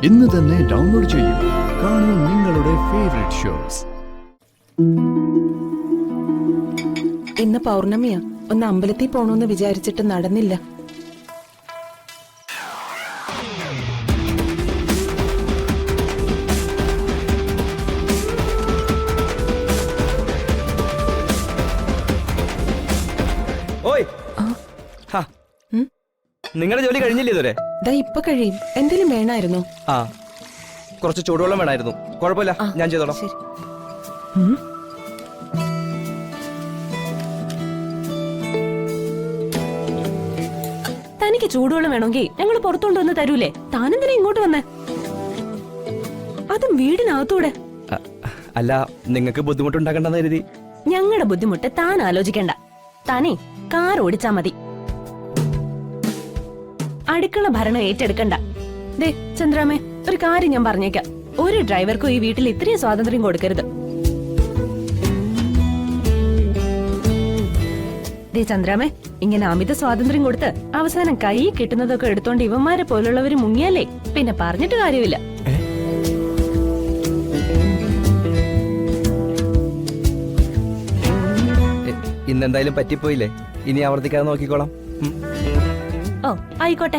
ഇന്ന് തന്നെ ഡൗൺലോഡ് ചെയ്യൂ. കാണൂ നിങ്ങളുടെ ഫേവറേറ്റ് ഷോസ്. ഇന്ന് പൗർണമിയാ. ഒന്ന് അമ്പലത്തിൽ പോണോന്ന് വിചാരിച്ചിട്ട് നടന്നില്ല. ഓയ് നിങ്ങളുടെ ജോലി കഴിഞ്ഞില്ലേ ഇതുവരെ? ദാ ഇപ്പൊ കഴിയും. എന്തെങ്കിലും വേണമായിരുന്നോ? ആ, കുറച്ച് ചൂടുവെള്ളം വേണമായിരുന്നു. കുഴപ്പമില്ല, ഞാൻ ചെയ്തോളാം. ശരി. തനിക്ക് ചൂടുവെള്ളം വേണമെങ്കിൽ ഞങ്ങൾ പുറത്തുകൊണ്ടുവന്ന് തരൂലേ? താനെന്തിനാ ഇങ്ങോട്ട് വന്നേ? അതും വീടിനകത്തൂടെ. അല്ല, നിങ്ങൾക്ക് ബുദ്ധിമുട്ടുണ്ടാക്കണ്ടെന്ന് കരുതി. ഞങ്ങളുടെ ബുദ്ധിമുട്ട് താൻ ആലോചിക്കണ്ട. താനേ കാർ ഓടിച്ചാ മതി. അടുക്കള ഭരണം ഏറ്റെടുക്കണ്ട. ദേ ചന്ദ്രാമേ, ഒരു കാര്യം ഞാൻ പറഞ്ഞേക്കാം. ഒരു ഡ്രൈവർക്കും ഈ വീട്ടിൽ ഇത്രയും സ്വാതന്ത്ര്യം കൊടുക്കരുത്. ദേ ചന്ദ്രാമേ, ഇങ്ങനെ അമിത സ്വാതന്ത്ര്യം കൊടുത്ത് അവസാനം കൈ കിട്ടുന്നതൊക്കെ എടുത്തോണ്ട് ഇവന്മാരെ പോലുള്ളവര് മുങ്ങിയാലേ പിന്നെ പറഞ്ഞിട്ട് കാര്യമില്ല. ഇന്നെന്തായാലും പറ്റിപ്പോയില്ലേ, ഇനി ആവർത്തിക്കാതെ നോക്കിക്കോളാം. ഓ ആയിക്കോട്ടെ.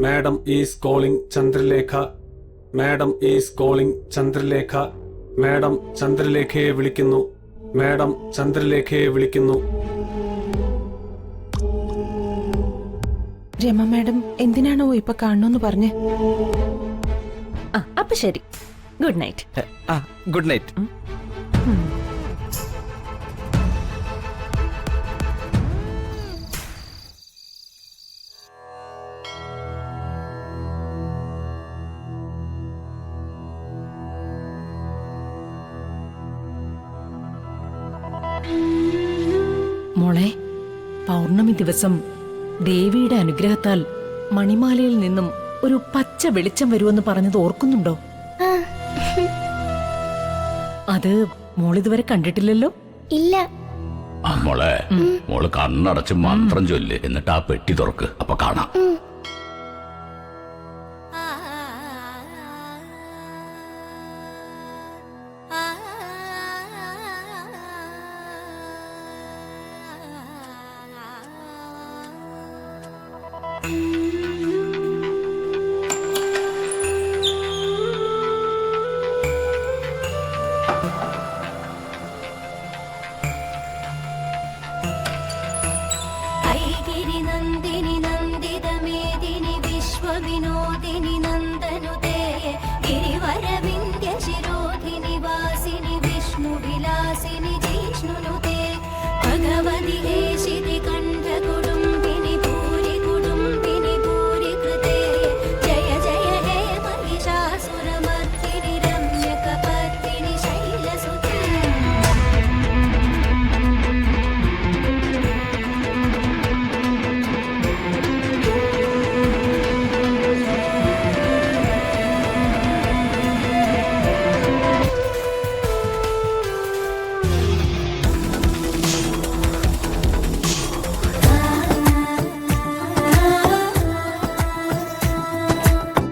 Madam is calling Chandralekha. Madam is calling Chandralekha. Madam ചന്ദ്രലേഖയെ വിളിക്കുന്നു. മാഡം ചന്ദ്രലേഖയെ വിളിക്കുന്നു. രമ മാഡം എന്തിനാണോ ഇപ്പൊ കാണണോന്ന് പറഞ്ഞേ? അപ്പൊ ശരി, ഗുഡ് നൈറ്റ്. Good night. മോളെ, പൗർണമി ദിവസം ദേവിയുടെ അനുഗ്രഹത്താൽ മണിമാലയിൽ നിന്നും ഒരു പച്ച വെളിച്ചം വരുമെന്ന് പറഞ്ഞത് ഓർക്കുന്നുണ്ടോ? അത് മോളിതുവരെ കണ്ടിട്ടില്ലല്ലോ? ഇല്ല. മോളെ, മോള് കണ്ണടച്ച് മന്ത്രം ചൊല്ല്, എന്നിട്ട് ആ പെട്ടി തുറക്ക്, അപ്പൊ കാണാം.